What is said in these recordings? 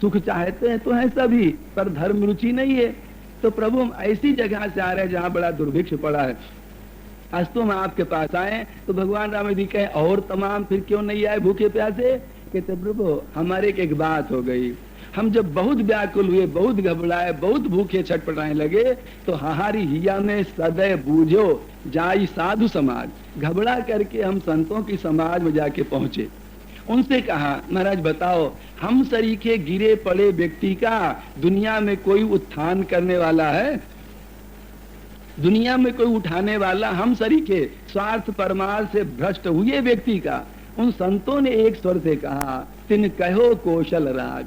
सुख चाहते हैं तो है सभी, पर धर्म रुचि नहीं है। तो प्रभु हम ऐसी जगह से आ रहे हैं जहाँ बड़ा दुर्भिक्ष पड़ा है, आज तो हम आपके पास आए। तो भगवान राम यदि कहे और तमाम फिर क्यों नहीं आए भूखे प्यासे, कहते प्रभु हमारे एक बात हो गई, हम जब बहुत व्याकुल हुए, बहुत घबराए, बहुत भूखे छटपटाने लगे, तो हमारी हिया में सदैव बूझो जाई साधु समाज। घबरा करके हम संतों की समाज में जाके पहुंचे, उनसे कहा महाराज बताओ हम सरीखे गिरे पड़े व्यक्ति का दुनिया में कोई उत्थान करने वाला है? दुनिया में कोई उठाने वाला, हम सरीखे स्वार्थ परमार्थ से भ्रष्ट हुए व्यक्ति का। उन संतों ने एक स्वर से कहा तिन कहो कौशल राज।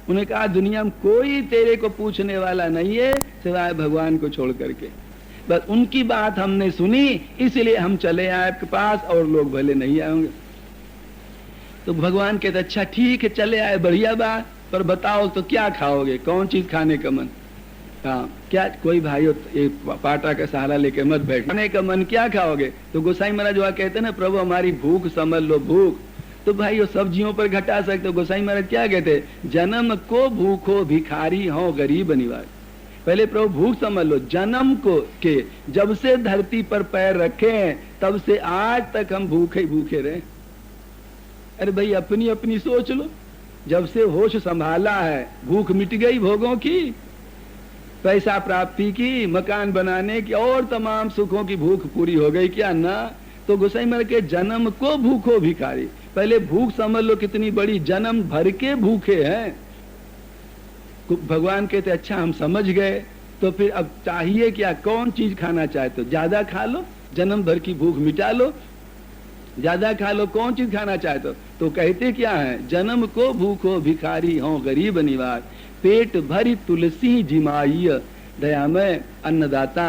उन्हें कहा दुनिया में कोई तेरे को पूछने वाला नहीं है सिवाय भगवान को छोड़ करके। बस उनकी बात हमने सुनी इसलिए हम चले आए आपके पास, और लोग भले नहीं आएंगे। तो भगवान कहते अच्छा ठीक है चले आए, बढ़िया बात, पर बताओ तो क्या खाओगे, कौन चीज खाने का मन? हाँ क्या कोई भाई एक पाटा का सहारा लेके मत बैठ, खाने का मन क्या खाओगे? तो गोसाई महाराज वहाँ कहते ना प्रभु हमारी भूख समझ लो भूख। तो भाई वो सब्जियों पर घटा सकते हो। गोसाई महाराज क्या कहते, जन्म को भूखो भिखारी हो गरीब निवास। पहले प्रभु भूख समझ लो, जन्म को के जब से धरती पर पैर रखे हैं तब से आज तक हम भूखे ही भूखे रहे। अरे भाई अपनी अपनी सोच लो, जब से होश संभाला है भूख मिट गई भोगों की, पैसा प्राप्ति की, मकान बनाने की और तमाम सुखों की भूख पूरी हो गई क्या ना? तो गोसाई महाराज के जन्म को भूखो भिखारी, पहले भूख समझ लो कितनी बड़ी, जन्म भर के भूखे हैं। भगवान कहते अच्छा हम समझ गए, तो फिर अब चाहिए क्या, कौन चीज खाना चाहते हो? ज्यादा खा लो, जन्म भर की भूख मिटा लो, ज्यादा खा लो, कौन चीज खाना चाहते हो? तो कहते क्या है, जन्म को भूखो भिखारी हो गरीब निवास, पेट भरी तुलसी जिमाई दयामय अन्नदाता।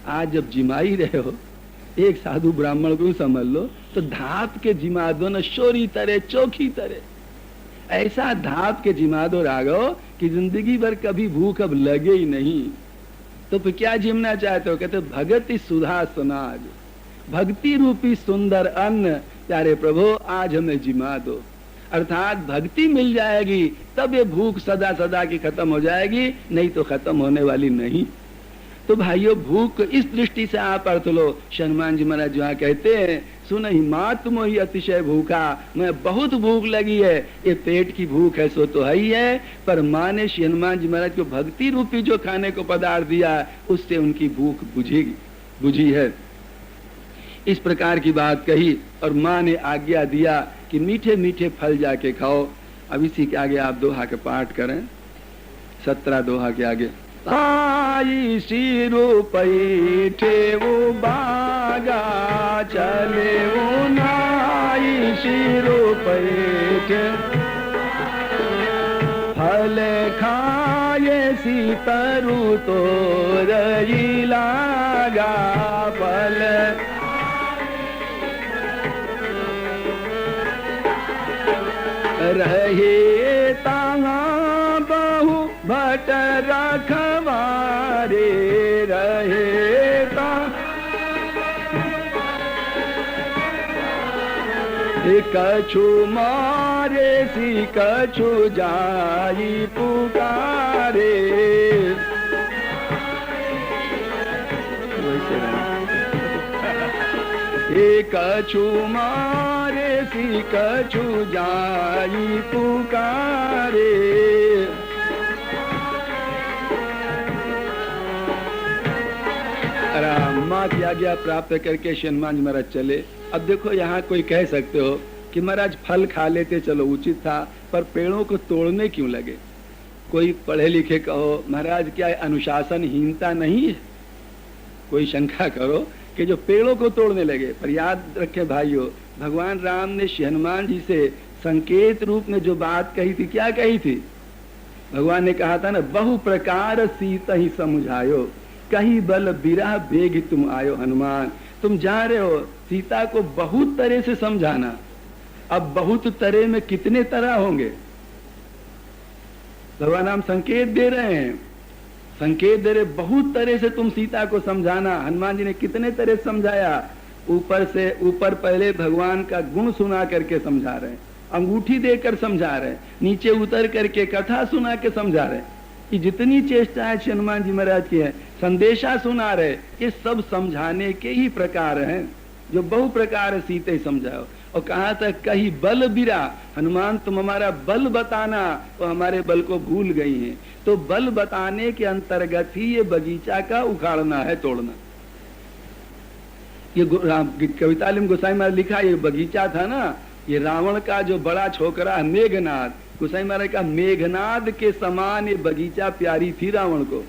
आज जब जिमाई रहे हो एक साधु ब्राह्मण को समझ लो तो धाप के जिमा दो न, शोरी तरह चौकी तरह, ऐसा धाप के जिमा दो राघव कि जिंदगी भर कभी भूख अब लगे ही नहीं। तो फिर क्या जिमना चाहते हो? कहते भगति सुधा सुनाज, भक्ति रूपी सुंदर अन्न प्यारे प्रभु आज हमें जिमा दो। अर्थात भक्ति मिल जाएगी तब ये भूख सदा सदा की खत्म हो जाएगी, नहीं तो खत्म होने वाली नहीं। तो भाइयों भूख इस दृष्टि से आप अर्थ लो। हनुमान जी महाराज जहाँ कहते हैं सुन ही मात मोहि अतिशय भूखा, मैं बहुत भूख लगी है, ये पेट की भूख है सो तो है ही है, पर माँ ने श्री हनुमान जी महाराज को भक्ति रूपी जो खाने को पदार्थ दिया उससे उनकी भूख बुझी है। इस प्रकार की बात कही और माँ ने आज्ञा दिया कि मीठे मीठे फल जाके खाओ। अब इसी के आगे आप दोहा के पाठ करें, 17 दोहा के आगे। आई सिरु पैठे वो बागा चले वो नाई सिरु पैठे, फल खाए सीतरु तो रही लागा, फल रहे तहाँ बहु भट रखवारे, रहे कछु मारे सी कछु जाई पुकारे। कछु मारे सी कछु जाई पुकारे। माँ की आज्ञा प्राप्त करके हनुमान जी महाराज चले। अब देखो यहाँ कोई कह सकते हो कि महाराज फल खा लेते चलो उचित था, पर पेड़ों को तोड़ने क्यों लगे? कोई पढ़े लिखे कहो महाराज क्या अनुशासनहीनता नहीं है? कोई शंका करो कि जो पेड़ों को तोड़ने लगे। पर याद रखे भाइयों, भगवान राम ने श्री हनुमान जी से संकेत रूप में जो बात कही थी, क्या कही थी? भगवान ने कहा था ना, बहु प्रकार सीता ही समझायो, कहीं बल बिरह बेग तुम आयो। हनुमान तुम जा रहे हो, सीता को बहुत तरह से समझाना। अब बहुत तरह में कितने तरह होंगे? भगवान राम संकेत दे रहे हैं, संकेत दे रहे, बहुत तरह से तुम सीता को समझाना। हनुमान जी ने कितने तरह समझाया? ऊपर से ऊपर पहले भगवान का गुण सुना करके समझा रहे हैं, अंगूठी देकर समझा रहे, नीचे उतर करके कथा सुना के समझा रहे, कि जितनी चेष्टाएं हनुमान जी महाराज की है, संदेशा सुना रहे, ये सब समझाने के ही प्रकार हैं, जो बहु प्रकार सीते समझाओ। और कहा था कहीं बल बिरा, हनुमान तुम हमारा बल बताना, तो हमारे बल को भूल गई हैं। तो बल बताने के अंतर्गत ही ये बगीचा का उखाड़ना है, तोड़ना। ये कवितालिम गोसाई महाराज लिखा, ये बगीचा था ना, ये रावण का जो बड़ा छोकरा है मेघनाद, गोसाई महाराज का मेघनाद के समान ये बगीचा प्यारी थी रावण को।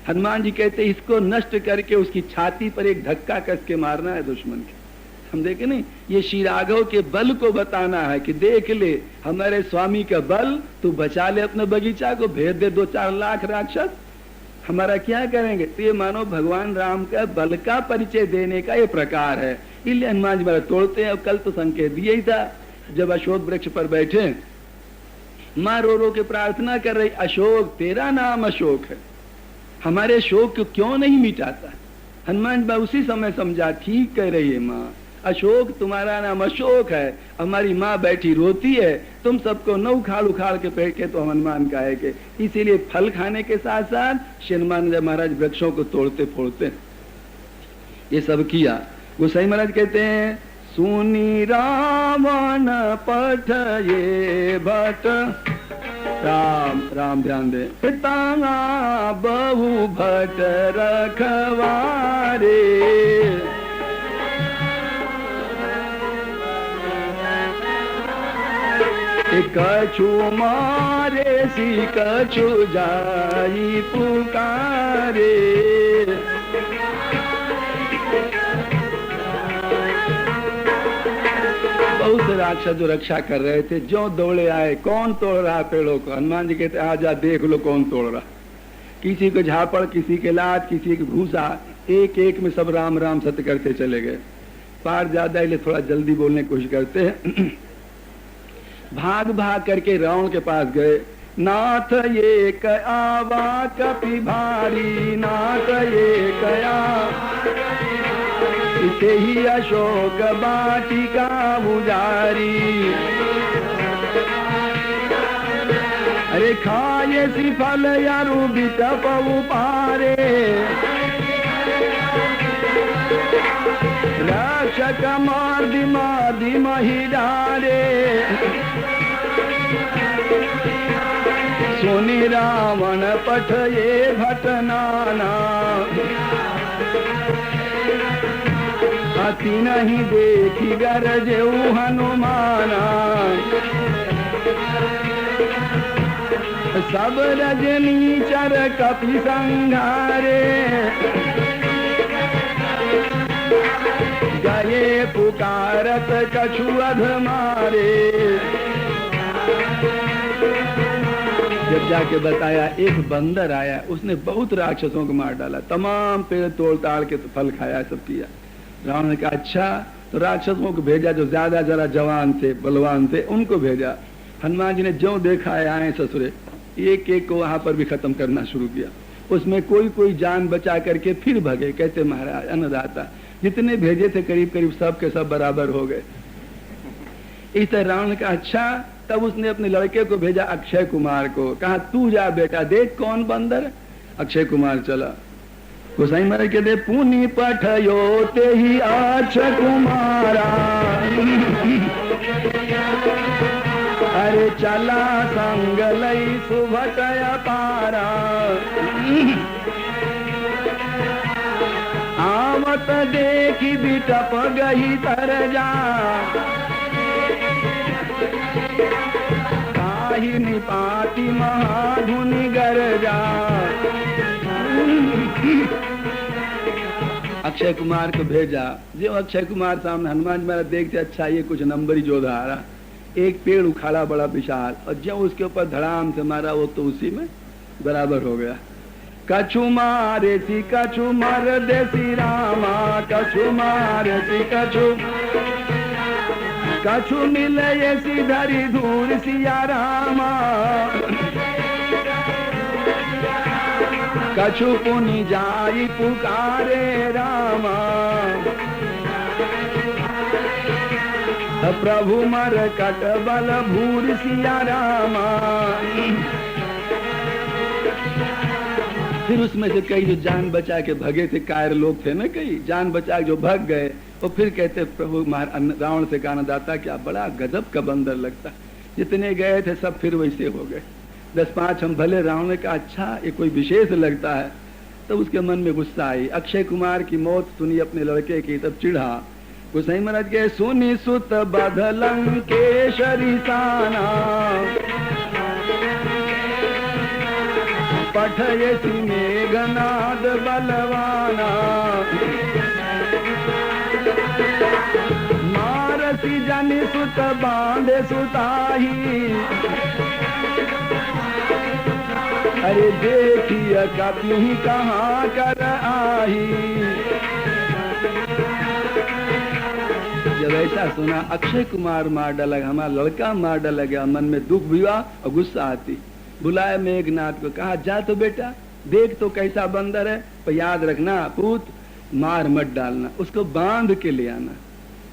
हनुमान जी कहते इसको नष्ट करके उसकी छाती पर एक धक्का कस के मारना है दुश्मन के। हम देखे नहीं, ये श्री राघव के बल को बताना है कि देख ले हमारे स्वामी का बल, तू बचा ले अपने बगीचा को, भेज दे 2-4 लाख राक्षस, हमारा क्या करेंगे। तो ये मानो भगवान राम का बल का परिचय देने का ये प्रकार है, इसलिए हनुमान जी महाराज तोड़ते हैं। कल तो संकेत दिया ही था, जब अशोक वृक्ष पर बैठे, माँ रो रो के प्रार्थना कर रही, अशोक तेरा नाम अशोक है, हमारे शोक को क्यों नहीं मिटाता। हनुमान जी उसी समय समझा, ठीक कह रही है माँ, अशोक तुम्हारा नाम अशोक है, हमारी माँ बैठी रोती है, तुम सबको न उखाड़ उखाड़ के फेंके तो हम हनुमान काहे के। इसीलिए फल खाने के साथ साथ हनुमान महाराज वृक्षों को तोड़ते फोड़ते ये सब किया। गोसाई महाराज कहते हैं, सुनी रावण पठ ये भट, राम राम ध्यान दे, तांगा बहु भट रखवारे, कछु मारे सी कछु जाई पुकारे। बहुत से राक्षस जो रक्षा कर रहे थे, जो दौड़े आए, कौन तोड़ रहा पेड़ों को। हनुमान जी कहते आजा देख लो कौन तोड़ रहा। किसी को झापड़, किसी के लात, किसी के घूसा, एक एक में सब राम राम सत्य करते चले गए। पार ज्यादा इसलिए थोड़ा जल्दी बोलने की कोशिश करते हैं। भाग भाग करके रावण के पास गए, नाथ ये कयावा कपि भारी, नाथ ये कया इसे ही अशोक वाटिका उजारी। अरे खाए सी फल यारू बिटप उपारे, रक्षक मार दिमा दिमा ही डारे। सुनी रावण पठ ये भटनाना, अति नहीं देखी गरजेऊ हनुमाना। सब रजनी चर कपि संघारे, गए पुकारत कछु अध मारे। जब जाके बताया, एक बंदर आया, उसने बहुत राक्षसों को मार डाला, तमाम पेड़ तोड़ ताड़ के तो फल खाया, सब किया। रावण ने कहा अच्छा, तो राक्षसों को भेजा जो ज्यादा जरा जवान थे, बलवान थे, उनको भेजा। हनुमान जी ने जो देखा है आए ससुरे, एक एक को वहां पर भी खत्म करना शुरू किया। उसमें कोई कोई जान बचा करके फिर भगे। कहते महाराज अन्नदाता, जितने भेजे थे करीब करीब सब के सब बराबर हो गए। इस तरह रावण ने कहा अच्छा, तब उसने अपने लड़के को भेजा अक्षय कुमार को, कहा तू जा बेटा, देख कौन बंदर। अक्षय कुमार चला। गोसाई महाराज कहते पुनि पठयो ते ही अक्षय कुमारा, अरे चला संग लई सुभटय पारा। आवत देखी बिटप गही तर जा, काही निपाति महाधुनि गरजा। अक्षय कुमार को भेजा। जो अक्षय कुमार सामने हनुमान जी महाराज देखते, अच्छा ये कुछ नंबरी जोधा आ रहा। एक पेड़ उखाड़ा बड़ा विशाल, और जब उसके ऊपर धड़ाम से मारा, वो तो उसी में बराबर हो गया। कछु मारे सी कछु मर देसी रामा, कछु मारे सी कछु, कछु मिले सी धरी धूर सिया रामा। कछु पुनि जाई पुकारे रामा। प्रभु मर कट बल भूर सिया रामा। फिर उसमें से कई जो जान बचा के भगे थे, कायर लोग थे ना, कई जान बचा के जो भाग गए, और फिर कहते प्रभु रावण से कहना दाता क्या बड़ा गजब का बंदर लगता, जितने गए थे सब फिर वैसे हो गए। 10-5 हम भले। रावण ने कहा अच्छा ये कोई विशेष लगता है। तब उसके मन में गुस्सा आई। अक्षय कुमार की मौत सुनी अपने लड़के की, तब चिढ़ा। गोसाई महाराज के सुनी सुत बध लंकेश्वरी साना, पठयसी मेघनाद बलवाना, मारसी जनि सुत बांधे सुताही, अरे देखिए कभी कहाँ कर आही। जब ऐसा सुना अक्षय कुमार मार डाला, हमारा लड़का मार डाला गया, मन में दुख भी हुआ और गुस्सा आती। बुलाया मेघनाथ को, कहा जा तो बेटा देख तो कैसा बंदर है, पर याद रखना पूत मार मत डालना, उसको बांध के ले आना।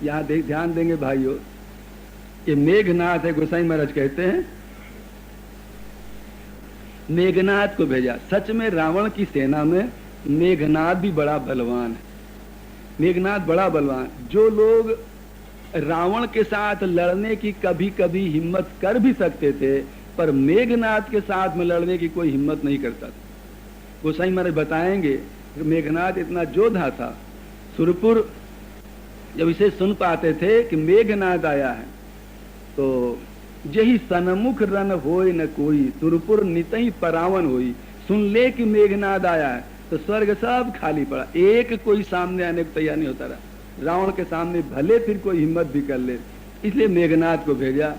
यहाँ ध्यान देंगे भाइयों, ये मेघनाथ है, गोसाई महाराज कहते हैं मेघनाथ को भेजा। सच में रावण की सेना में मेघनाथ भी बड़ा बलवान है। मेघनाथ बड़ा बलवान। जो लोग रावण के साथ लड़ने की कभी कभी हिम्मत कर भी सकते थे, पर मेघनाथ के साथ में लड़ने की कोई हिम्मत नहीं करता था। गोसाई महाराज बताएंगे कि मेघनाथ इतना योद्धा था। सुरपुर जब इसे सुन पाते थे कि मेघनाथ आया है, तो यही सनमुख रन होय न कोई, सुरपुर नितई परावन होई। सुन ले कि मेघनाथ आया है तो स्वर्ग सब खाली पड़ा, एक कोई सामने आने को तैयार नहीं होता रहा। रावण के सामने भले फिर कोई हिम्मत भी कर ले, इसलिए मेघनाथ को भेजा।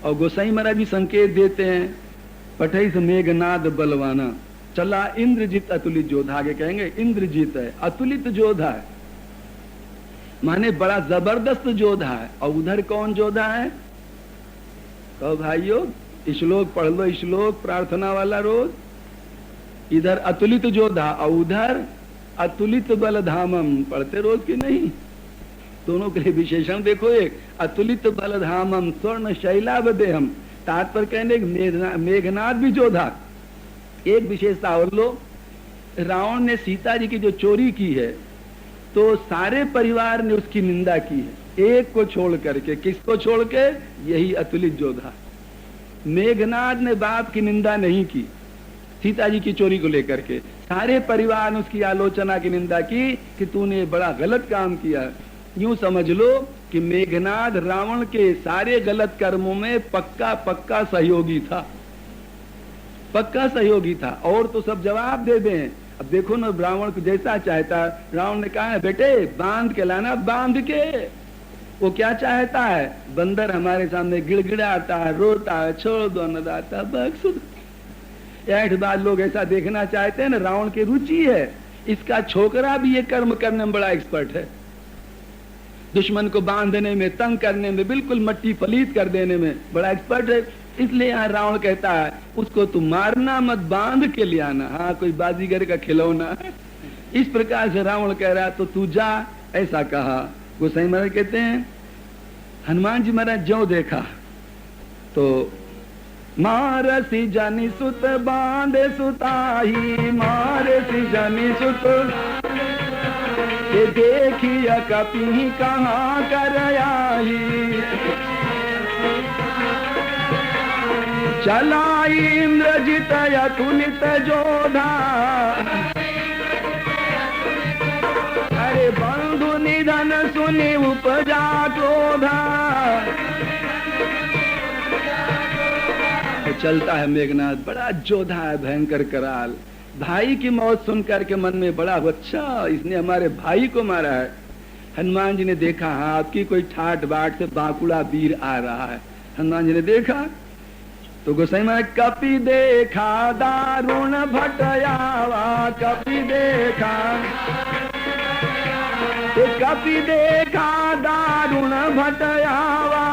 और गोसाई महाराज भी संकेत देते हैं, पठई से मेघनाद बलवाना, चला इंद्रजीत अतुलित योद्धा। आगे कहेंगे इंद्रजीत है, अतुलित योद्धा है, माने बड़ा जबरदस्त योद्धा है। और उधर कौन योद्धा है? तो भाइयों श्लोक पढ़ लो, श्लोक प्रार्थना वाला रोज। इधर अतुलित योद्धा और उधर अतुलित बलधामम, पढ़ते रोज की नहीं? दोनों के लिए विशेषण देखो, एक अतुलित बलधामम स्वर्ण शैलावदेहम, तात्पर्य कहने मेघनाथ भी योद्धा। एक विशेषता और लो, रावण ने सीता जी की जो चोरी की है तो सारे परिवार ने उसकी निंदा की है, एक को छोड़ करके। किसको छोड़ के? यही अतुलित योद्धा। मेघनाथ ने बाप की निंदा नहीं की सीता जी की चोरी को लेकर के, सारे परिवार ने उसकी आलोचना की निंदा की कि तूने बड़ा गलत काम किया। यूं समझ लो कि मेघनाथ रावण के सारे गलत कर्मों में पक्का पक्का सहयोगी था, पक्का सहयोगी था। और तो सब जवाब दे दें। अब देखो ना, रावण को जैसा चाहता, रावण ने कहा है बेटे बांध के लाना, बांध के। वो क्या चाहता है? बंदर हमारे सामने गिड़गिड़ाता है, रोता है, छोड़ दो अन्नदाता, बख्श दो। 8 बार लोग ऐसा देखना चाहते हैं ना, रावण की रुचि है। इसका छोकरा भी ये कर्म करने में बड़ा एक्सपर्ट है, दुश्मन को बांधने में, तंग करने में, बिल्कुल मट्टी फलीत कर देने में बड़ा एक्सपर्ट है। इसलिए यहाँ रावण कहता है उसको तू मारना मत, बांध के ले आना। हाँ, कोई बाजीगर का खिलौना। इस प्रकार से रावण कह रहा तो तू जा, ऐसा कहा। गोसाई महाराज कहते हैं हनुमान जी महाराज जो देखा तो मारसी जानी सुत बांधे सुताही, मारसी जानी सुत देखिया कपी कहाँ कर आई। चला इंद्रजित अतुलित योद्धा, अरे बंधु निधन सुनि उपजा क्रोधा। चलता है मेघनाथ, बड़ा योद्धा है, भयंकर कराल। भाई की मौत सुनकर के मन में बड़ा अच्छा, इसने हमारे भाई को मारा है। हनुमान जी ने देखा हाँ आपकी कोई ठाट बाट से बांकुड़ा वीर आ रहा है। हनुमान जी ने देखा तो गोसाई महाराज कपि देखा दारुण भटयावा, कपि देखा, कपि देखा दारुण भटयावा।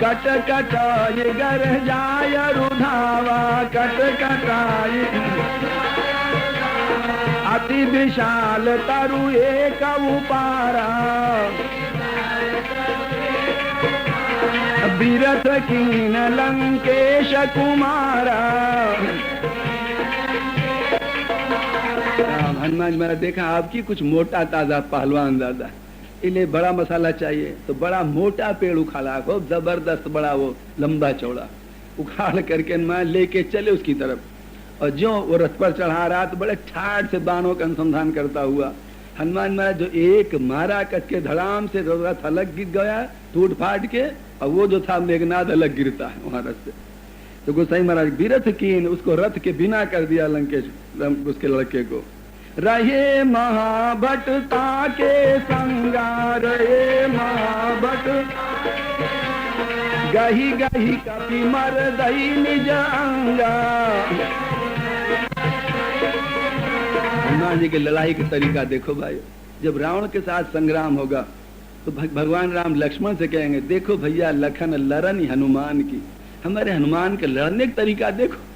कट कटाई गर जाय रुधावा, कट कटाई अति विशाल तरु एक उपारा, बिरथ कीन लंकेश कुमारा। हनुमान जी महाराज देखा आपकी कुछ मोटा ताजा पहलवान ज्यादा, इन्हें बड़ा मसाला चाहिए, तो बड़ा मोटा पेड़ उखाड़ा, खूब जबरदस्त बड़ा वो लंबा चौड़ा उखाड़ करके मैं लेके चले उसकी तरफ, और जो वो रथ पर चढ़ा रहा तो बड़े ठाठ से बाणों का अनुसंधान करता हुआ हनुमान महाराज जो एक मारा कस के धड़ाम से रथ अलग गिर गया टूट फाट के, और वो जो था मेघनाद अलग गिरता है वहां रथ से। तो गोसाई महाराज बिरथ कीन उसको रथ के बिना कर दिया लंकेश उसके लड़के को। रहे महाभटता के संगा, रहे महाभट गही गही कपि मर दही निज अंगा। हनुमान जी की लड़ाई का तरीका देखो भाई, जब रावण के साथ संग्राम होगा तो भगवान राम लक्ष्मण से कहेंगे देखो भैया लखन लड़न हनुमान की, हमारे हनुमान के लड़ने का तरीका देखो।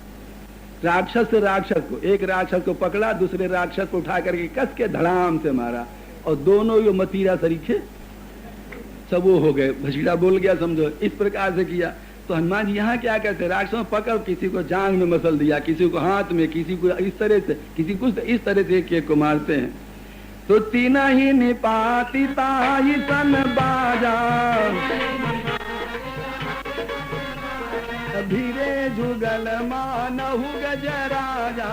राक्षस से राक्षस को, एक राक्षस को पकड़ा दूसरे राक्षस को उठा करके कस के धड़ाम से मारा, और दोनों यो मतीरा तरीके सब वो हो गए, भसीड़ा बोल गया समझो, इस प्रकार से किया। तो हनुमान जी यहाँ क्या कहते, राक्षसों पकड़, किसी को जांग में मसल दिया, किसी को हाथ में, किसी को इस तरह से, किसी को इस तरह से एक को मारते हैं। तो तीन ही निपाती ताई सन बाजा, धीरे जुगल मानहु गजराजा।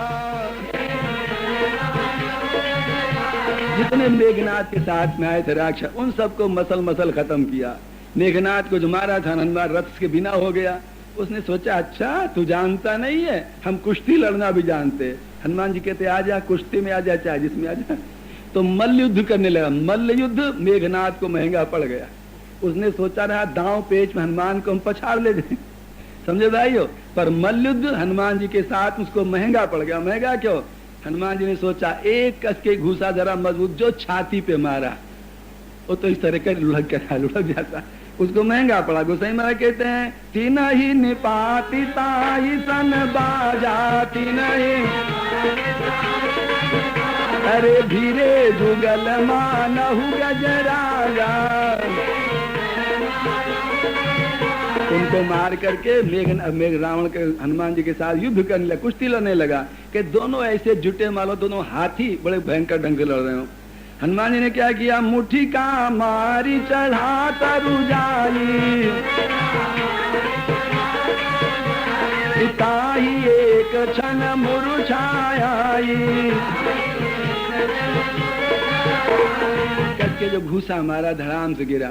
जितने मेघनाथ के साथ में आए थे राक्षस उन सबको मसल मसल खत्म किया। मेघनाथ को जो मारा था हनुमान रथ के बिना हो गया। उसने सोचा अच्छा तू जानता नहीं है, हम कुश्ती लड़ना भी जानते। हनुमान जी कहते आजा कुश्ती में आजा, चाहे जिसमें आजा। तो मल्ल युद्ध करने लगा। मल्ल युद्ध मेघनाथ को महंगा पड़ गया। उसने सोचा रहा दांव पेच में हनुमान को हम पछाड़ ले जाए, समझे भाइयों, पर मल्ल युद्ध हनुमान जी के साथ उसको महंगा पड़ गया। महंगा क्यों? हनुमान जी ने सोचा एक कस के घुसा जरा मजबूत, जो छाती पे मारा वो तो इस तरह का लुढ़क जाता, उसको महंगा पड़ा। गोसाई महाराज कहते हैं तीन ही निपाती ताई सन बाजा, तीन ही अरे धीरे जुगल मानहु गजराजा। उनको मार करके मेघ रावण के हनुमान जी के साथ युद्ध करने लगा, कुश्ती लड़ने लगा कि दोनों ऐसे जुटे मालो, दोनों हाथी बड़े भयंकर ढंग से लड़ रहे हो। हनुमान जी ने क्या किया, मुट्ठी का मारी चढ़ा तरु जाई, ताही एक क्षण मुरझाई। करके जो घूसा मारा धड़ाम से गिरा।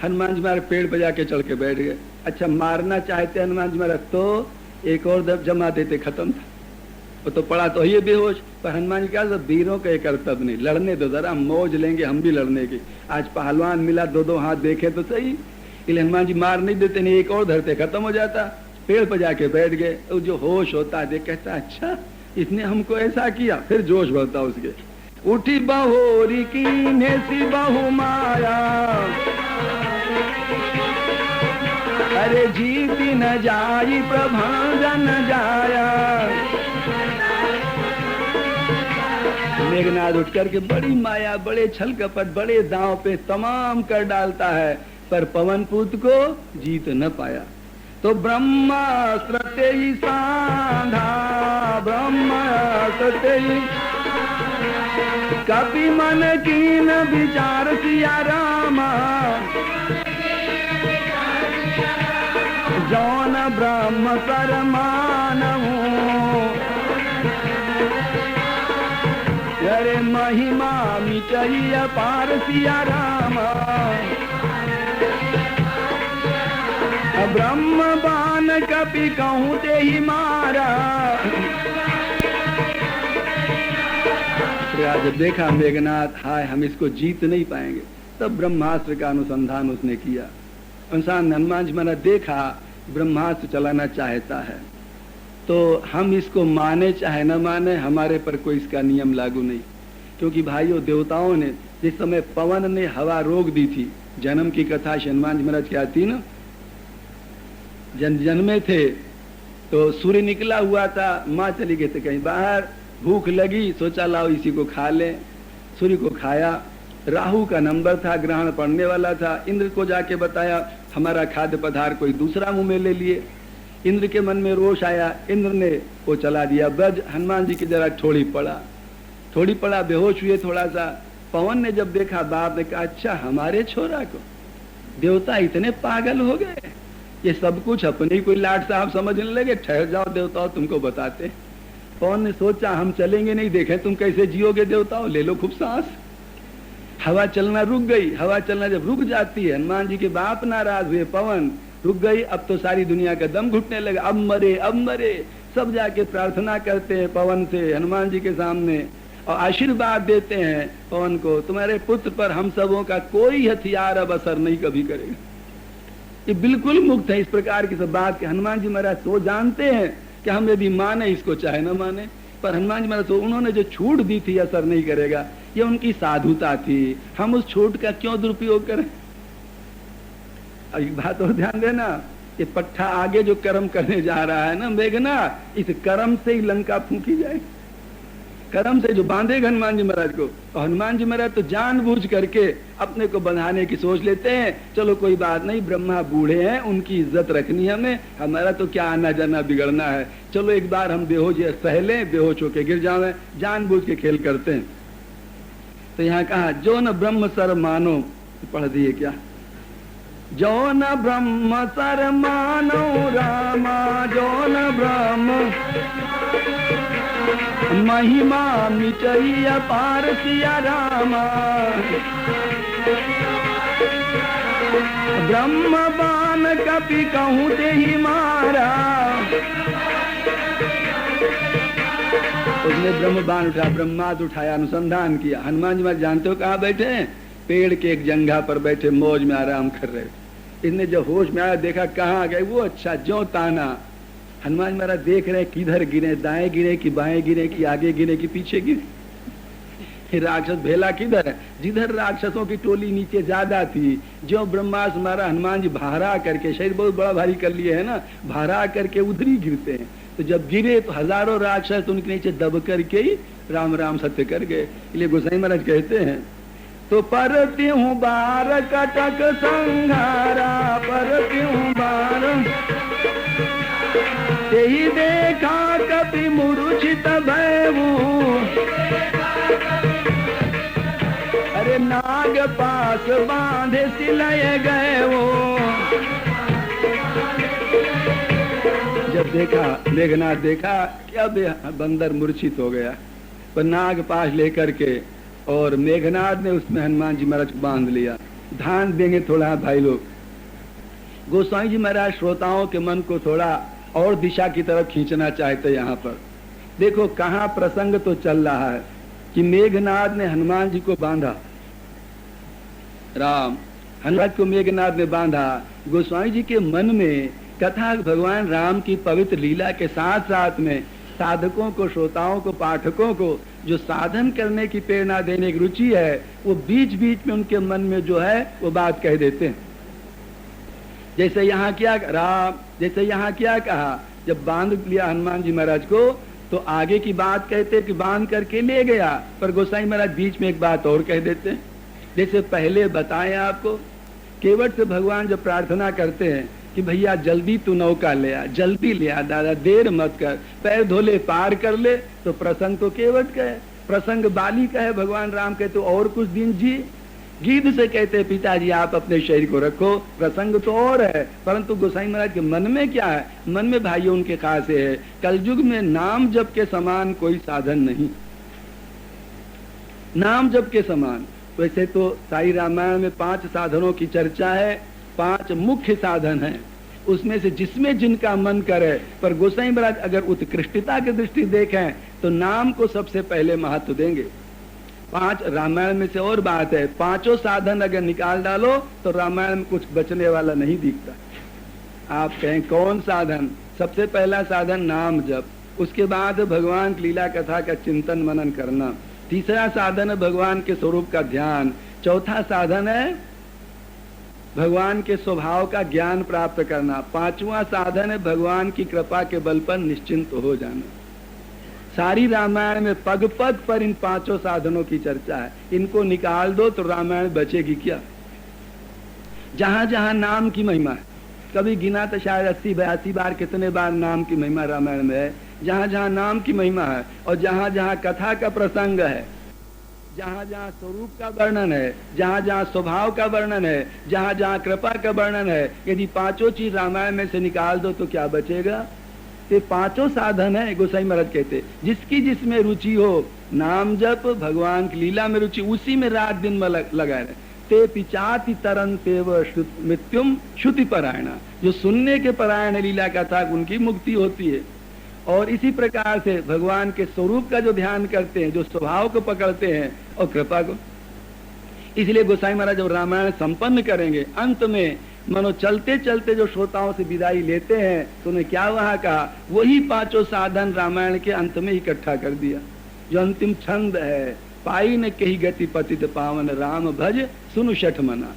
हनुमान जी महाराज पेड़ पर जाके चढ़ के बैठ गए। अच्छा मारना चाहते हनुमान जी महाराज तो एक और दब जमा देते, खत्म था वो तो पड़ा तो ये बेहोश। पर हनुमान जी क्या वीरों का एक कर्तव्य नहीं, लड़ने दो जरा, मौज लेंगे हम भी लड़ने की। आज पहलवान मिला दो दो हाथ देखे तो सही, इसलिए हनुमान जी मार नहीं देते, नहीं एक और धरते खत्म हो जाता। पेड़ पर जाके बैठ गए। तो जो होश होता है देख कहता अच्छा इसने हमको ऐसा किया, फिर जोश बढ़ता उसके। उठी बहोरी की नेसी बहु माया, अरे जीती न जाई प्रभाजन जाया। मेघनाथ उठ करके बड़ी माया, बड़े छल कपट, बड़े दांव पे तमाम कर डालता है, पर पवन पुत्र को जीत न पाया। तो ब्रह्मास्त्र ते ही साधा, ब्रह्मास्त्र ते ही कपि मन कीन विचार सिया रामा। जौन ब्रह्म परमानहु, अरे महिमा मिटई अपार सिया रामा। ब्रह्म बान कपि कहूँ ते ही मारा। जब देखा मेघनाथ हाय हम इसको जीत नहीं पाएंगे, तब ब्रह्मास्त्र का अनुसंधान उसने किया। इंसान हनुमान जी मैंने देखा ब्रह्मास्त्र चलाना चाहता है, तो हम इसको माने चाहे न माने हमारे पर कोई इसका नियम लागू नहीं। क्योंकि भाइयों देवताओं ने जिस समय पवन ने हवा रोक दी थी, जन्म की कथा हनुमान जी महाराज क्या थी ना, जन्मे थे तो सूर्य निकला हुआ था, माँ चली गई थी कहीं बाहर, भूख लगी, सोचा लाओ इसी को खा ले। सूर्य को खाया, राहु का नंबर था, ग्रहण पड़ने वाला था। इंद्र को जाके बताया हमारा खाद्य पदार्थ कोई दूसरा मुंह में ले लिए। इंद्र के मन में रोष आया, इंद्र ने वो चला दिया ब्रज। हनुमान जी की जरा थोड़ी पड़ा, बेहोश हुए थोड़ा सा। पवन ने जब देखा, बाप ने कहा अच्छा हमारे छोरा को देवता इतने पागल हो गए, ये सब कुछ अपने ही कोई लाट साहब समझने लगे। ठहर जाओ देवताओं, तुमको बताते। पवन ने सोचा हम चलेंगे नहीं, देखें तुम कैसे जियोगे देवताओं, ले लो खूब सांस। हवा चलना रुक गई। हवा चलना जब रुक जाती है, हनुमान जी के बाप नाराज हुए, पवन रुक गई। अब तो सारी दुनिया का दम घुटने लगा, अब मरे। सब जाके प्रार्थना करते हैं पवन से हनुमान जी के सामने और आशीर्वाद देते हैं पवन को, तुम्हारे पुत्र पर हम सबों का कोई हथियार अब असर नहीं कभी करेगा। ये बिल्कुल मुक्त है इस प्रकार की सब बात के। हनुमान जी महाराज तो जानते हैं कि हम यदि माने इसको चाहे न माने, पर हनुमान जी महाराज तो उन्होंने जो छूट दी थी असर नहीं करेगा, ये उनकी साधुता थी। हम उस छूट का क्यों दुरुपयोग करें। एक बात और ध्यान देना, ये पट्टा आगे जो कर्म करने जा रहा है ना मेघना, इस कर्म से ही लंका फूंकी जाए, कर्म से जो बांधेगा हनुमान जी महाराज को। और हनुमान जी महाराज तो जानबूझ करके अपने को बंधाने की सोच लेते हैं, चलो कोई बात नहीं, ब्रह्मा बूढ़े हैं, उनकी इज्जत रखनी है हमें, हमारा तो क्या आना जाना बिगड़ना है, चलो एक बार हम बेहोश सह लें, बेहोश होके गिर जावे, जानबूझ के खेल करते हैं। तो यहाँ कहा जो न ब्रह्म सर मानो, पढ़ दिए क्या, जो न ब्रह्म सर मानो रामा, जो न ब्रह्म महिमा मिटई अपार सिया रामा, ब्रह्म बान कपि कहूँ ते ही मारा। उसने ब्रह्म बाण उठा, ब्रह्मास्त्र उठाया, अनुसंधान किया। हनुमान जी महाराज जानते हो कहाँ बैठे हैं, पेड़ के एक जंघा पर बैठे मौज में आराम कर रहे। इसने जब होश में आया, देखा कहाँ गए वो, अच्छा ज्यों ताना। हनुमान जी महाराज देख रहे किधर गिरे, दाएं गिरे कि बाएं गिरे कि आगे गिरे कि पीछे गिरे। राक्षस भेला किधर है, जिधर राक्षसों की टोली नीचे ज्यादा थी, जो ब्रह्मास्त्र मारा, हनुमान जी भारा करके, शरीर बहुत बड़ा भारी कर लिए है ना, भारा करके उधर ही गिरते हैं। तो जब गिरे तो हजारों राक्षस उनके नीचे दब करके ही राम राम सत्य कर गए। इसलिए गोसाई महाराज कहते हैं, तो परती हूँ बार कटक संघारा, परती हूँ बार यही देखा कभी मूर्छित भयऊ, अरे नाग पास बांधे सिलाए गए वो। जब देखा मेघनाथ देखा कि अब बंदर मूर्छित हो गया, पर नाग पास लेकर के और मेघनाथ ने उसमें हनुमान जी महाराज को बांध लिया। ध्यान देंगे थोड़ा भाई लोग, गोसाई जी महाराज श्रोताओं के मन को थोड़ा और दिशा की तरफ खींचना चाहते। यहाँ पर देखो कहाँ प्रसंग तो चल रहा है कि मेघनाथ ने हनुमान जी को बांधा, राम हनुमान को मेघनाथ ने बांधा। गोस्वामी जी के मन में कथा भगवान राम की पवित्र लीला के साथ साथ में साधकों को, श्रोताओं को, पाठकों को जो साधन करने की प्रेरणा देने की रुचि है, वो बीच बीच में उनके मन में जो है वो बात कह देते हैं। जैसे यहाँ क्या राम, जैसे यहाँ क्या कहा, जब बांध लिया हनुमान जी महाराज को तो आगे की बात कहते कि बांध करके ले गया, पर गोसाई महाराज बीच में एक बात और कह देते हैं। जैसे पहले बताएं आपको, केवट से भगवान जब प्रार्थना करते हैं कि भैया जल्दी तू नौका ले आ, जल्दी ले आ दादा, देर मत कर, पैर धोले पार कर ले, तो प्रसंग तो केवट का है, प्रसंग बाली का है। भगवान राम कहते और कुछ दिन जी, गीध से कहते पिताजी आप अपने शरीर को रखो, प्रसंग तो और है, परंतु गोसाई महाराज के मन में क्या है, मन में भाइयों उनके खासे है, कलयुग में नाम जप के समान कोई साधन नहीं, नाम जप के समान। वैसे तो साई रामायण में 5 साधनों की चर्चा है, 5 मुख्य साधन हैं, उसमें से जिसमें जिनका मन करे, पर गोसाई महाराज अगर उत्कृष्टता की दृष्टि देखें तो नाम को सबसे पहले महत्व देंगे। 5 रामायण में से और बात है, 5 साधन अगर निकाल डालो तो रामायण में कुछ बचने वाला नहीं दिखता। आप कहें कौन साधन, सबसे पहला साधन नाम जप, उसके बाद भगवान की लीला कथा का चिंतन मनन करना, तीसरा साधन है भगवान के स्वरूप का ध्यान, चौथा साधन है भगवान के स्वभाव का ज्ञान प्राप्त करना, 5वां साधन है भगवान की कृपा के बल पर निश्चिंत हो जाना। सारी रामायण में पग पग पर इन पांचों साधनों की चर्चा है। इनको निकाल दो तो रामायण बचेगी क्या। जहां जहां नाम की महिमा है, कभी गिना तो शायद 80-82 बार कितने बार नाम की महिमा रामायण में है। जहां जहां नाम की महिमा है और जहां जहां कथा का प्रसंग है, जहां जहां स्वरूप का वर्णन है, जहां जहां स्वभाव का वर्णन है, जहां जहां कृपा का वर्णन है, यदि पांचों चीज रामायण में से निकाल दो तो क्या बचेगा। ये पांचों साधन है। गोसाई महाराज कहते जिसकी जिसमें रुचि हो, नाम जप, भगवान की लीला में रुचि, उसी में रात दिन में लगाए रहे। ते पिचाति तरंते व मृत्युम श्रुति परायणा, जो सुनने के परायण लीला का था उनकी मुक्ति होती है। और इसी प्रकार से भगवान के स्वरूप का जो ध्यान करते हैं, जो स्वभाव को पकड़ते हैं और कृपा को, इसलिए गोसाई महाराज जब रामायण संपन्न करेंगे, अंत में मनो चलते चलते जो श्रोताओं से विदाई लेते हैं तो उन्हें क्या वहां कहा, वही पांचों साधन रामायण के अंत में इकट्ठा कर दिया। जो अंतिम छंद है, पाई न कही गति पतित पावन, राम भज सुनु शठ मना।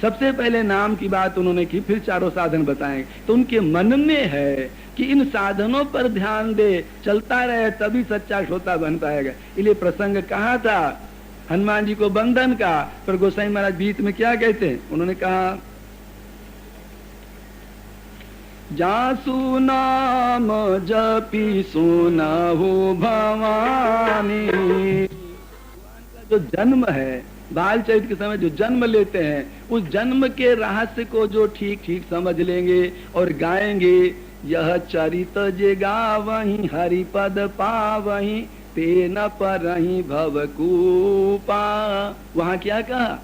सबसे पहले नाम की बात उन्होंने की, फिर चारों साधन बताएंगे। तो उनके मन में है कि इन साधनों पर ध्यान दे, चलता रहे, तभी सच्चा श्रोता बन पाएगा। इसलिए प्रसंग कहा था हनुमान जी को बंधन का, पर गोसाई महाराज बीच में क्या कहते हैं, उन्होंने कहा जासु नाम जपी सुनहु भवानी। जो जन्म है, बाल चरित के समय जो जन्म लेते हैं, उस जन्म के रहस्य को जो ठीक ठीक समझ लेंगे और गाएंगे, यह चरित जे गावहीं हरिपद पावहीं, ते न परहीं भवकूपा। वहां क्या कहा,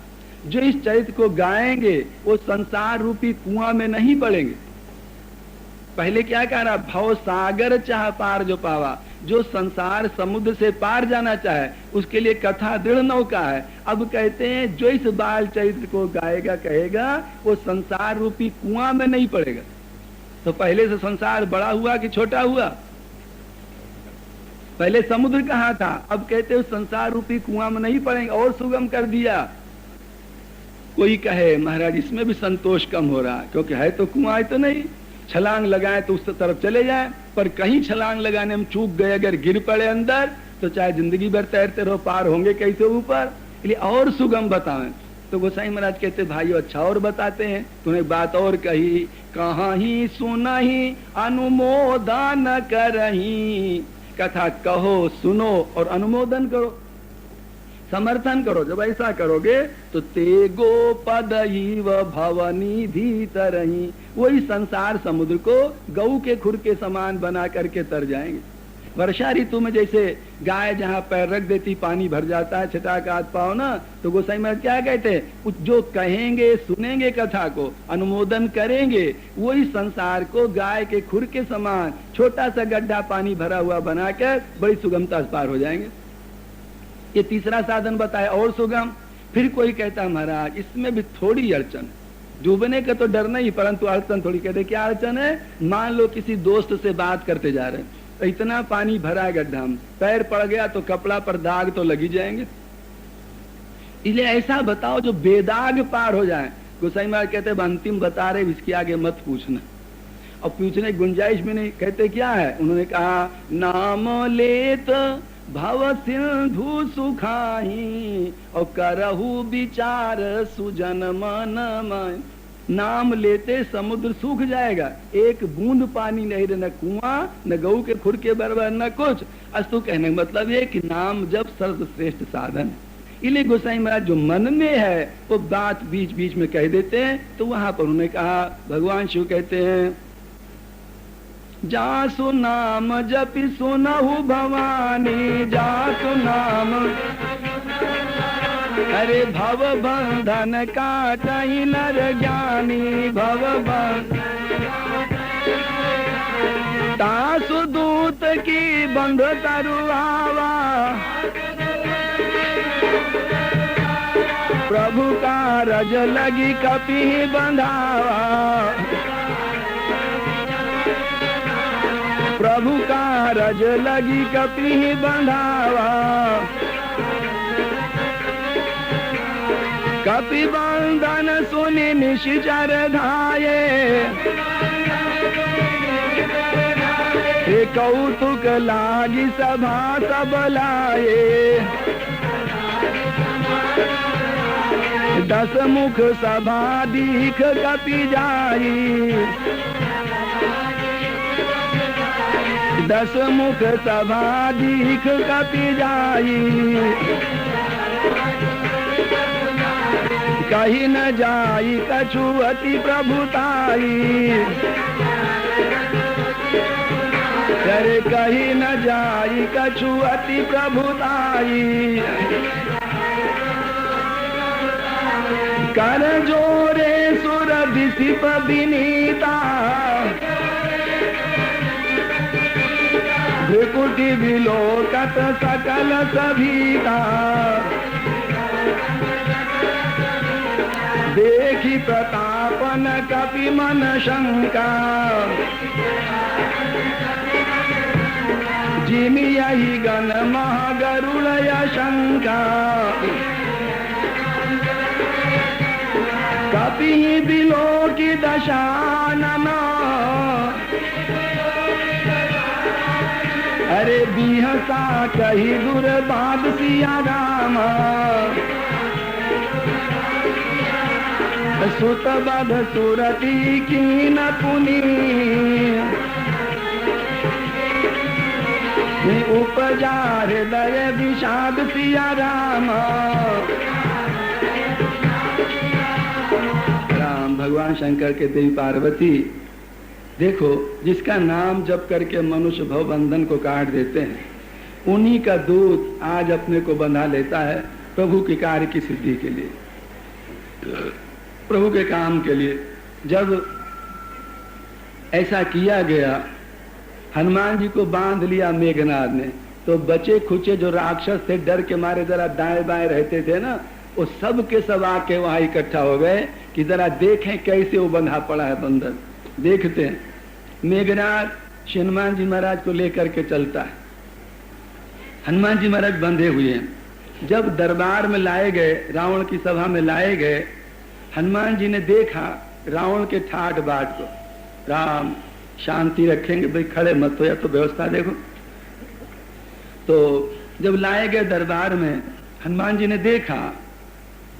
जो इस चरित्र को गाएंगे वो संसार रूपी कुआं में नहीं पड़ेंगे। पहले क्या कह रहा, भव सागर चाह पार जो पावा, जो संसार समुद्र से पार जाना चाहे उसके लिए कथा दृढ़ नौका है। अब कहते हैं जो इस बाल चरित्र को गाएगा कहेगा वो संसार रूपी कुआं में नहीं पड़ेगा। तो पहले से संसार बड़ा हुआ कि छोटा हुआ, पहले समुद्र कहाँ था, अब कहते हैं संसार रूपी कुआं में नहीं पड़ेंगे, और सुगम कर दिया। कोई कहे महाराज इसमें भी संतोष कम हो रहा, क्योंकि है तो कुआं तो नहीं, छलांग लगाए तो उस तरफ चले जाए, पर कहीं छलांग लगाने में चूक गए, अगर गिर पड़े अंदर तो चाहे जिंदगी भर तैरते रहो, पार होंगे कैसे ऊपर। इसलिए और सुगम बताएं। तो गोसाई महाराज कहते भाइयों अच्छा और बताते हैं। तूने बात और कही, कहाँ ही सुनही अनुमोदन करही। कथा कहो, सुनो और अनुमोदन करो, समर्थन करो। जब ऐसा करोगे तो ते गो पद व भवनिधि तरही, वही संसार समुद्र को गऊ के खुर के समान बना करके तर जाएंगे। वर्षा ऋतु में जैसे गाय जहाँ पैर रख देती पानी भर जाता है, छटाक हाथ पाओ ना, तो गोसाई महाराज क्या कहते हैं, जो कहेंगे सुनेंगे कथा को अनुमोदन करेंगे, वही संसार को गाय के खुर के समान छोटा सा गड्ढा पानी भरा हुआ बनाकर बड़ी सुगमता से पार हो जाएंगे। ये तीसरा साधन बताया और सुगम। फिर कोई कहता है महाराज इसमें भी थोड़ी अड़चन, डूबने का तो डर नहीं परंतु अड़चन थोड़ी। कहते क्या अड़चन है, मान लो किसी दोस्त से बात करते जा रहे हैं, तो इतना पानी भरा है गड्ढा में, पैर पड़ गया तो कपड़ा पर दाग तो लगी जाएंगे। इसलिए ऐसा बताओ जो बेदाग पार हो जाए। गोसाई महाराज कहते अंतिम बता रहे, इसके आगे मत पूछना, और पूछने की गुंजाइश भी नहीं। कहते क्या है, उन्होंने कहा नाम लेत भव सिंधु सुखाही और करहु विचार सुजन मन मन। नाम लेते समुद्र सूख जाएगा, एक बूंद पानी नहीं रहे, न कुआं न गऊ के खुर के बराबर न कुछ। अस्तु कहने का मतलब है कि नाम जब सर्वश्रेष्ठ साधन है। इसलिए गोसाई महाराज जो मन में है वो बात बीच बीच में कह देते हैं। तो वहां पर उन्होंने कहा, भगवान शिव कहते हैं जासु नाम जपि सुनहु भवानी, जासु नाम अरे भव बंधन काटहि नर ज्ञानी, भव तासु दूत की बंध तरुआवा, प्रभु का रज लगी कपि बंधावा, प्रभु का रज लगी कपि बंधावा, कपि बंधन सुनि निश्चर धाये, कौतुक लागी सभा सब लाए, 10 मुख सभा दीख कपि जाई, 10 मुख सभा दीख कपि जाई, कहीं न जाई कछु अति प्रभुताई, करे कहीं न जाई कछु अति प्रभुताई, कर जोरे सुर दिसिप विनीता, भृकुटि विलोकत सकल सभीता, देखी प्रतापन कपि मन शंका, जिमि यही गण मह गरुड़ शंका, कपि विलोकी दशानन, अरे बिहसा कही दुर्बाद सिया राम, सुत बध सुरती कीन पुनी, उपजा हृदय विषाद सिया राम। राम भगवान शंकर के देवी पार्वती, देखो जिसका नाम जप करके मनुष्य भव बंधन को काट देते हैं, उन्हीं का दूत आज अपने को बंधा लेता है प्रभु के कार्य की सिद्धि के लिए, प्रभु के काम के लिए। जब ऐसा किया गया, हनुमान जी को बांध लिया मेघनाद ने, तो बचे खुचे जो राक्षस थे डर के मारे जरा दाएं बाएं रहते थे ना, वो सब के सब आके वहां इकट्ठा हो गए कि जरा देखें कैसे वो बंधा पड़ा है बंधन। देखते हैं मेघनाद हनुमान जी महाराज को लेकर के चलता है, हनुमान जी महाराज बंधे हुए हैं। जब दरबार में लाए गए, रावण की सभा में लाए गए, हनुमान जी ने देखा रावण के ठाट बाट को। राम शांति रखेंगे भाई, खड़े मत हो, या तो व्यवस्था देखो। तो जब लाए गए दरबार में, हनुमान जी ने देखा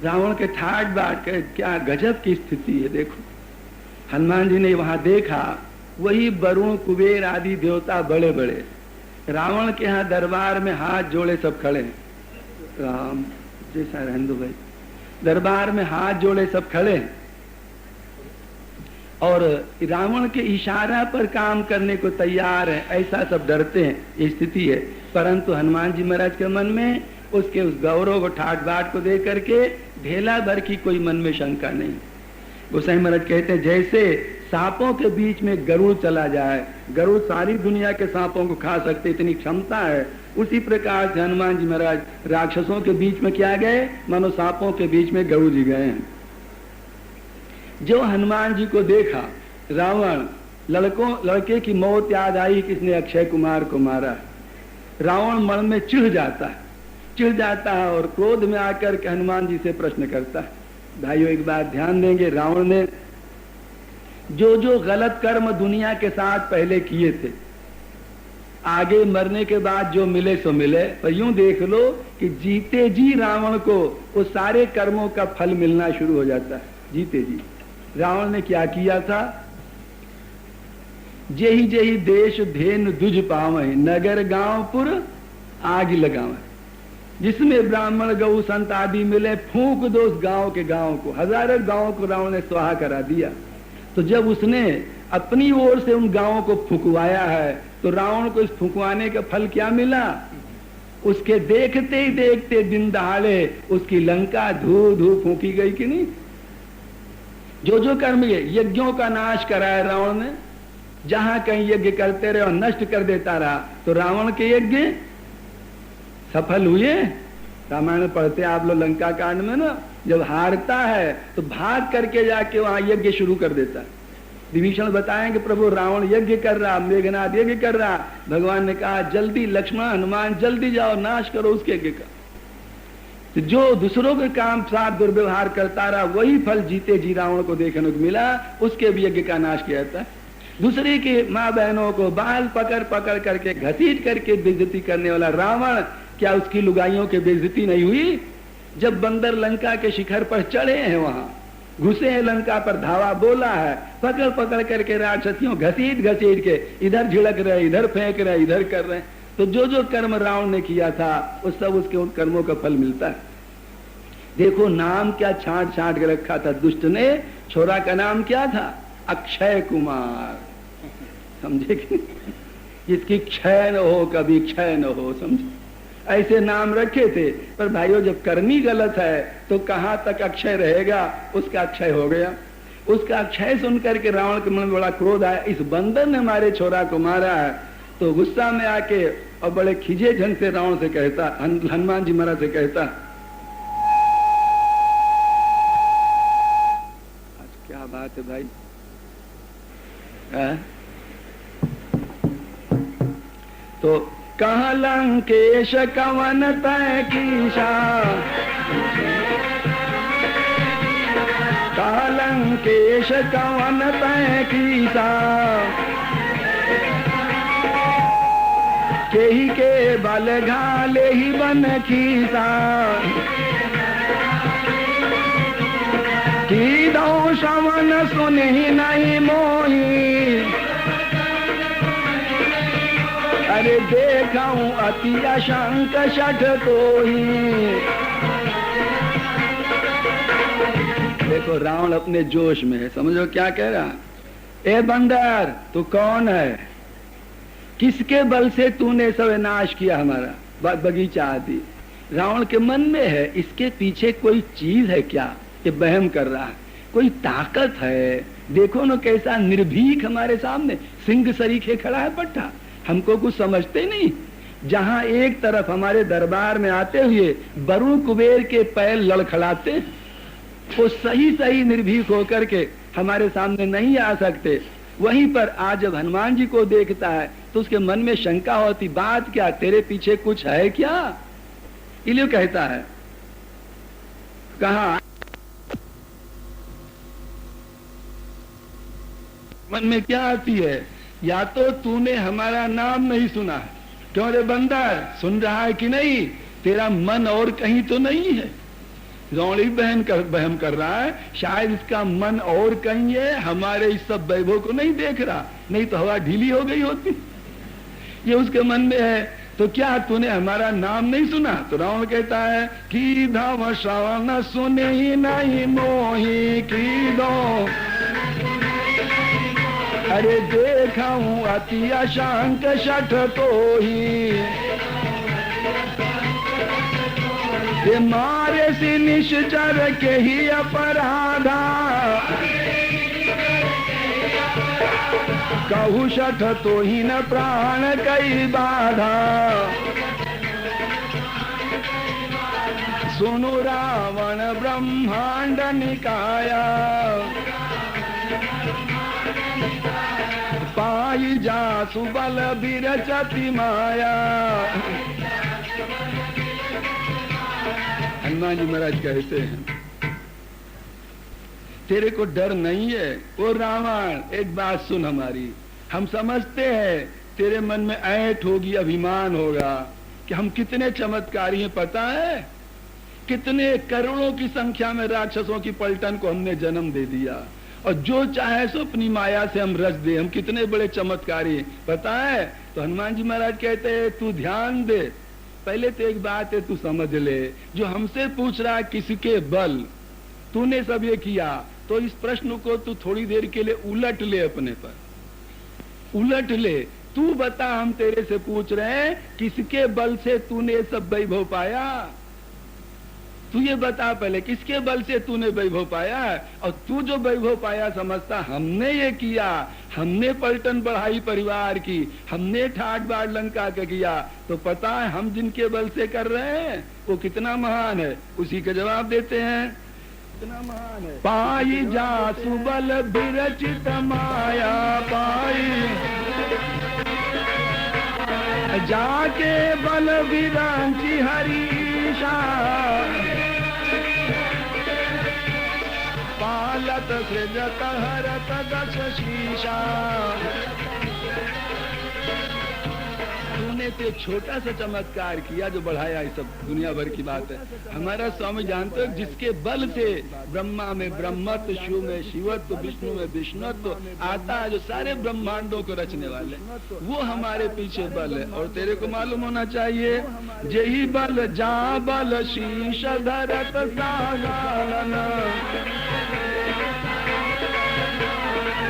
रावण के ठाट बाट के, क्या गजब की स्थिति है। देखो हनुमान जी ने वहां देखा, वही वरुण कुबेर आदि देवता बड़े बड़े, रावण के यहाँ दरबार में हाथ जोड़े सब खड़े हैं। राम जैसा रहंदो भाई, दरबार में हाथ जोड़े सब खड़े हैं और रावण के इशारा पर काम करने को तैयार है, ऐसा सब डरते हैं। ये स्थिति है। परंतु हनुमान जी महाराज के मन में उसके उस गौरव और ठाट बाट को देख करके ढेला भर की कोई मन में शंका नहीं। गोसाई महाराज कहते हैं जैसे सांपों के बीच में गरुड़ चला जाए, गरुड़ सारी दुनिया के सांपों को खा सकते, इतनी क्षमता है, उसी प्रकार से हनुमान जी महाराज राक्षसों के बीच में क्या गए, मानो सांपों के बीच में गरुड़ जी गए हैं। जो हनुमान जी को देखा रावण, लड़के की मौत याद आई, किसने अक्षय कुमार को मारा। रावण मन में चिढ़ जाता है और क्रोध में आकर के हनुमान जी से प्रश्न करता है। भाइयों एक बात ध्यान देंगे, रावण ने जो जो गलत कर्म दुनिया के साथ पहले किए थे, आगे मरने के बाद जो मिले सो मिले, पर यूं देख लो कि जीते जी रावण को वो सारे कर्मों का फल मिलना शुरू हो जाता है। जीते जी रावण ने क्या किया था, जेहि जेहि देश धेनु दुज पावहि, नगर गांवपुर आग लगावहि। जिसमें ब्राह्मण गौ संत आदि मिले, फूंक दो उस गांव के गांव को। हजारों गांव को रावण ने स्वाहा करा दिया। तो जब उसने अपनी ओर से उन गांवों को फुकवाया है, तो रावण को इस फुकवाने का फल क्या मिला, उसके देखते ही देखते दिन दहाड़े उसकी लंका धू धू फूकी गई कि नहीं। जो जो कर्म ये यज्ञों का नाश कराया रावण ने, जहां कहीं यज्ञ करते रहे और नष्ट कर देता रहा, तो रावण के यज्ञ सफल हुए। रामायण पढ़ते आप लोग लंका कांड में ना, जब हारता है तो भाग करके जाके वहां यज्ञ शुरू कर देता है। विभीषण बताएंगे प्रभु रावण यज्ञ कर रहा, मेघनाद यज्ञ कर रहा, भगवान ने कहा जल्दी लक्ष्मण हनुमान जल्दी जाओ नाश करो उसके यज्ञ का। तो जो दूसरों के काम साथ दुर्व्यवहार करता रहा, वही फल जीते जी रावण को देखने को मिला, उसके भी यज्ञ का नाश किया जाता है। दूसरे की माँ बहनों को बाल पकड़ पकड़ करके घसीट करके बेइज्जती करने वाला रावण, क्या उसकी लुगाइयों की बेइज्जती नहीं हुई? जब बंदर लंका के शिखर पर चढ़े हैं, वहां घुसे हैं लंका पर, धावा बोला है, पकड़ पकड़ करके राक्षसियों घसीट घसीट के इधर झिड़क रहे, इधर फेंक रहे, इधर कर रहे। तो जो जो कर्म रावण ने किया था वो सब उसके उन कर्मों का फल मिलता है। देखो नाम क्या छांट छांट के रखा था दुष्ट ने। छोरा का नाम क्या था? अक्षय कुमार। समझे कि इसकी क्षय न हो, कभी क्षय न हो, समझे, ऐसे नाम रखे थे। पर भाइयों जब कर्मी गलत है तो कहां तक अक्षय रहेगा? उसका अक्षय हो गया। उसका अक्षय सुनकर के रावण के मन में बड़ा क्रोध आया, इस बंदर ने हमारे छोरा को मारा है। तो गुस्सा में आके और बड़े खिजे ढंग से रावण से कहता, हनुमान जी महाराज से कहता, आज क्या बात है भाई, तो कहाँ लंकेश कवन तय कीशा, कहाँ लंकेश कवन तय कीसा, केही के बल घाले ही बन खीसा, की दो श्रवण सुनहि नहीं मोही, अरे देखाऊं अति अशंक शठ तो ही। देखो रावण अपने जोश में है, समझो क्या कह रहा, ए बंदर तू कौन है, किसके बल से तूने सब नाश किया हमारा बगीचा आदि। रावण के मन में है इसके पीछे कोई चीज है क्या, ये वहम कर रहा है, कोई ताकत है। देखो ना कैसा निर्भीक हमारे सामने सिंह सरीखे खड़ा है पट्टा, हमको कुछ समझते नहीं। जहां एक तरफ हमारे दरबार में आते हुए वरुण कुबेर के पैर लड़खड़ाते, वो सही सही निर्भीक होकर के हमारे सामने नहीं आ सकते। वहीं पर आज जब हनुमान जी को देखता है तो उसके मन में शंका होती, बात क्या, तेरे पीछे कुछ है क्या? इसलिए कहता है, कहा मन में क्या आती है, या तो तूने हमारा नाम नहीं सुना है। क्यों रे बंदर, सुन रहा है कि नहीं? तेरा मन और कहीं तो नहीं है। रौड़ी बहम कर रहा है, शायद इसका मन और कहीं है, हमारे इस सब वैभव को नहीं देख रहा, नहीं तो हवा ढीली हो गई होती। ये उसके मन में है। तो क्या तूने हमारा नाम नहीं सुना? तो रावण कहता है कि धाम श्रवण सुने ही नहीं मोही, की दो अरे देखाऊं अति अशंक शठ तो ही, ये मारे सी निश्चर के ही अपराधा, कहू शठ तो ही न प्राण कई बाधा, सुनो रावण ब्रह्मांड निकाया, पाई जा सुबल बिरचति माया। हनुमान जी महाराज कहते हैं, तेरे को डर नहीं है? ओ रावण एक बात सुन हमारी, हम समझते हैं तेरे मन में ऐठ होगी, अभिमान होगा कि हम कितने चमत्कारी हैं, पता है कितने करोड़ों की संख्या में राक्षसों की पलटन को हमने जन्म दे दिया, और जो चाहे सो अपनी माया से हम रच दे, हम कितने बड़े चमत्कारी पता है। तो हनुमान जी महाराज कहते हैं तू ध्यान दे, पहले तो एक बात है तू समझ ले, जो हमसे पूछ रहा है किसके बल तूने सब ये किया, तो इस प्रश्न को तू थोड़ी देर के लिए उलट ले, अपने पर उलट ले। तू बता, हम तेरे से पूछ रहे हैं किसके बल से तूने सब वैभव पाया, तू ये बता पहले किसके बल से तूने वैभव पाया। और तू जो वैभव पाया समझता हमने ये किया, हमने पलटन बढ़ाई परिवार की, हमने ठाट बाट लंका का किया, तो पता है हम जिनके बल से कर रहे हैं वो कितना महान है। उसी का जवाब देते हैं, कितना महान है। पाई जा सुबल विरचित माया, पाई जाके बल विरांची हरीशा, चलत सृजत हरत दश शीशा। तूने तो एक छोटा सा चमत्कार किया जो बढ़ाया, ये सब दुनिया भर की बात है। हमारा स्वामी जानते हो जिसके बल से ब्रह्मा में ब्रह्मत्व, शिव में शिवत्व, विष्णु में विष्णुत्व आता है, जो सारे ब्रह्मांडों को रचने वाले, वो हमारे पीछे बल है। और तेरे को मालूम होना चाहिए, यही बल जा बल शीश धरत सागरन।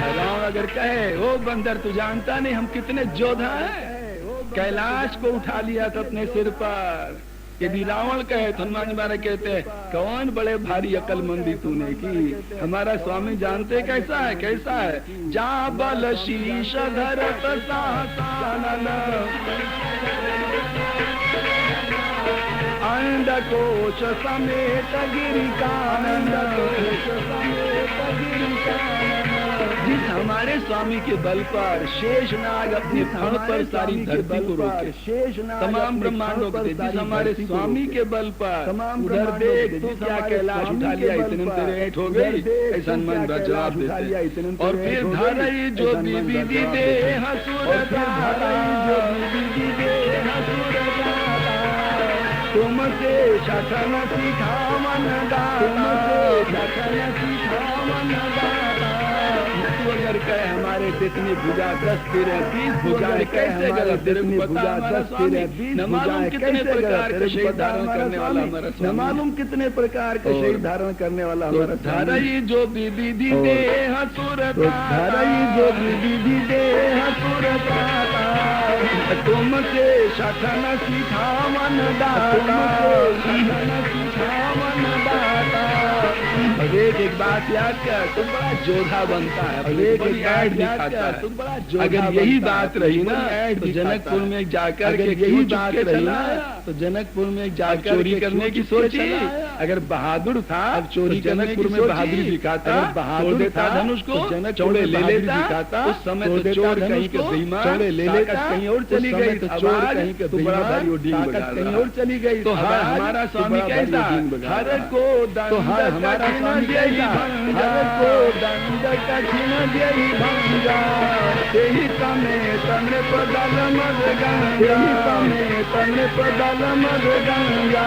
रावण अगर कहे ओ बंदर तू जानता नहीं हम कितने योद्धा हैं, कैलाश को उठा लिया था अपने सिर पर। यदि रावण कहे तो हनुमान जी महाराज कहते हैं कौन बड़े भारी अकलमंदी तूने की। हमारा स्वामी जानते कैसा है, कैसा है, जा बल शीश धरत सागरन। अंडकोश समेत गिरिकानन। जिस हमारे स्वामी के बल पर शेषनाग अपने फण पर सारी धरती को रोके, शेषनाग तमाम ब्रह्मांडों को, जिस हमारे स्वामी के बल पर उधर देख तू क्या कैलाश उठा लिया, इतने में तेरे ऐठ हो गई, ऐसा हनुमान जवाब देते। और फिर धरई जो विधि दे हसुर धारा, तुमसे शठन सिखावन दाता, शठन सिखावन दाता। तू अगर कहे हमारे इतनी भुजा 10 तीर 20 भुजाएं कैसे गलत, तेरे को पता 10 तीर 20 भुजाएं कितने प्रकार के शरीर धारण करने वाला हमारा स्वामी, न मालूम कितने प्रकार के शरीर धारण करने वाला हमारा धरई जो विधि दे हसुर दाता, धरई जो विधि दे हसुर दाता। तुमसे शठन सिखावन दाता, शठन सिखावन दाता। एक बात याद कर, तुम बड़ा जोधा बनता है, एक ऐड दिखाता है, तुम बड़ा जोधा। अगर यही बात रही ना तो जनकपुर में जाकर के, यही बात रही ना तो जनकपुर में जाकर चोरी करने की सोची। अगर बहादुर था चोरी जनकपुर में बहादुरी दिखाता, बहादुर देता धनुष को, जनक चौड़े ले लेता, उस समय तो चोर कहीं के बेईमान, चौड़े ले लेता, कहीं और चली गई, तो चोर कहीं के बेईमान, कहीं और चली गई। तो हमारा स्वामी कैसा, हर को तो हमारा स्वामी कैसा, हर को दंड कठिन जय भंगा, तेहि तमे तमे पदल मद गंगा, तेहि तमे तमे पदल मद गंगा।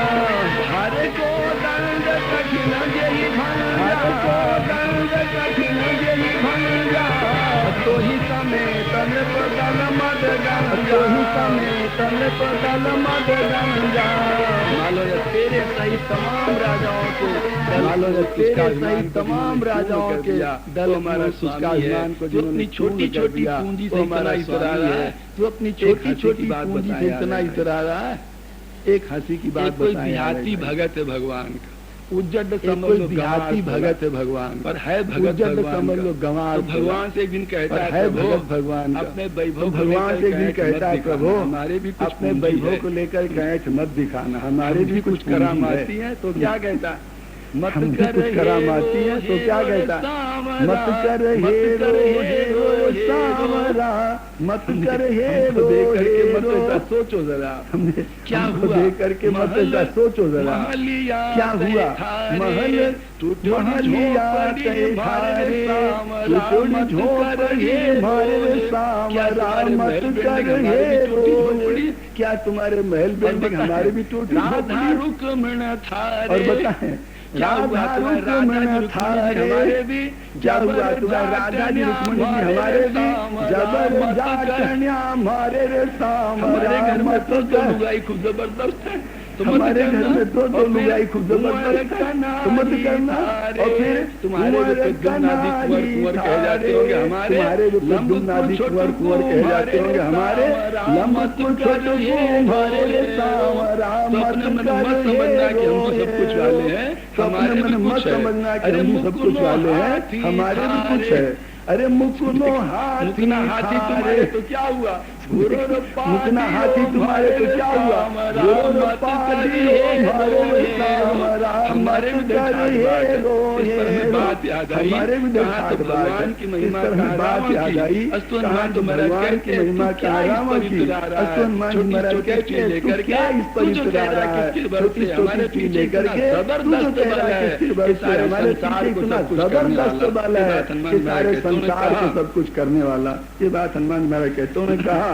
हर को दंड कठिन जय भंगा, हर को दंड कठिन जय भंगा। तो ही तमे तमे पदल मद गंगा, तो ही तमे तमे पदल मद गंगा। मालो तेरे सही तमाम राजाओं को, मालो तेरे सही तमाम राजाओं के दल हमारा स्वामी को, जो अपनी छोटी छोटी पूंजी से इतना इतरा रहा है, तो अपनी छोटी छोटी पूंजी से इतना इतरा रहा है। एक हंसी की बात बताएं, देहाती भगत है भगवान का, उज्जड समझ लो देहाती भगत है भगवान, पर है भगत समझ लो गंवार। भगवान से एक दिन कहता है भगत भगवान अपने वैभव, भगवान से एक दिन कहता है प्रभु हमारे भी अपने वैभव को लेकर कैठ मत दिखाना, हमारे भी कुछ करामाती है। तो क्या कहता, मत कर कुछ करामाती है, तो क्या कहता, मत कर हेरो सावरा, मत कर हेरो हेरो। सोचो जरा हमने क्या हुआ, देख करके मत सोचो जरा क्या हुआ। महल महलिया थारे, झोपड़ी मारे सावरा, मत कर हेरो। क्या तुम्हारे महल बिल्डिंग हमारे भी टूटी रुकमण थारे। और बताएं क्या हुआ रुकमण थारे, क्या हुआ तुम्हारा राधा जी रुक्मणी जी हमारे भी जबर जाकन्या हमारे रे सामरा। मत कर खूब जबरदस्त है हमारे घर में, तो लुगाई खूब जबरदस्त तो मत करना। और फिर तुम्हारे कनाली थारे, तुम्हारे जो दुमनादी कुंवर कुंवर कह जाते होंगे हमारे, लमत छोटो हमारे रे सामरा। मत समझना कि हम सब कुछ वाले हैं, हमारे मन मत समझना कि हम सब कुछ वाले हैं, हमारे भी कुछ है। अरे मुकुनो हाथी तुम्हारे तो क्या हुआ, मुकना हाथी तुम्हारे तो क्या हुआ, हमारे भी बात याद आई, भगवान की महिमा बात याद आई, भगवान की महिमा क्या लेकर के इस पर हमारे पीछे लेकर के जबरदस्त हमारे सारे जबरदस्त बल है, सारे संसार को सब कुछ करने वाला। ये बात हनुमान महाराज कहते उन्होंने कहा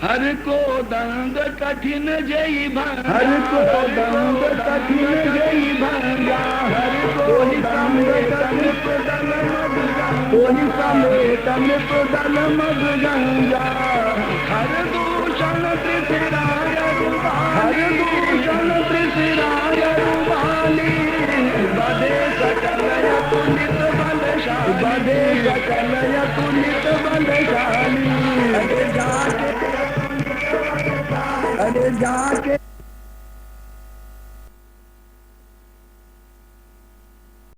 हर को दंग कठिन जय भांगा, हर को दंग कठिन जय भांगा, हर को दंग कठिन प्रदल मधुगा, कोई समेत में प्रदल मधुगंगा, हर दूषण त्रिशिराय रूपा, हर दूषण त्रिशिराय रूपाली, बधे सकल यतुलित बलशाली, बधे सकल यतुलित बलशाली, अरे जाके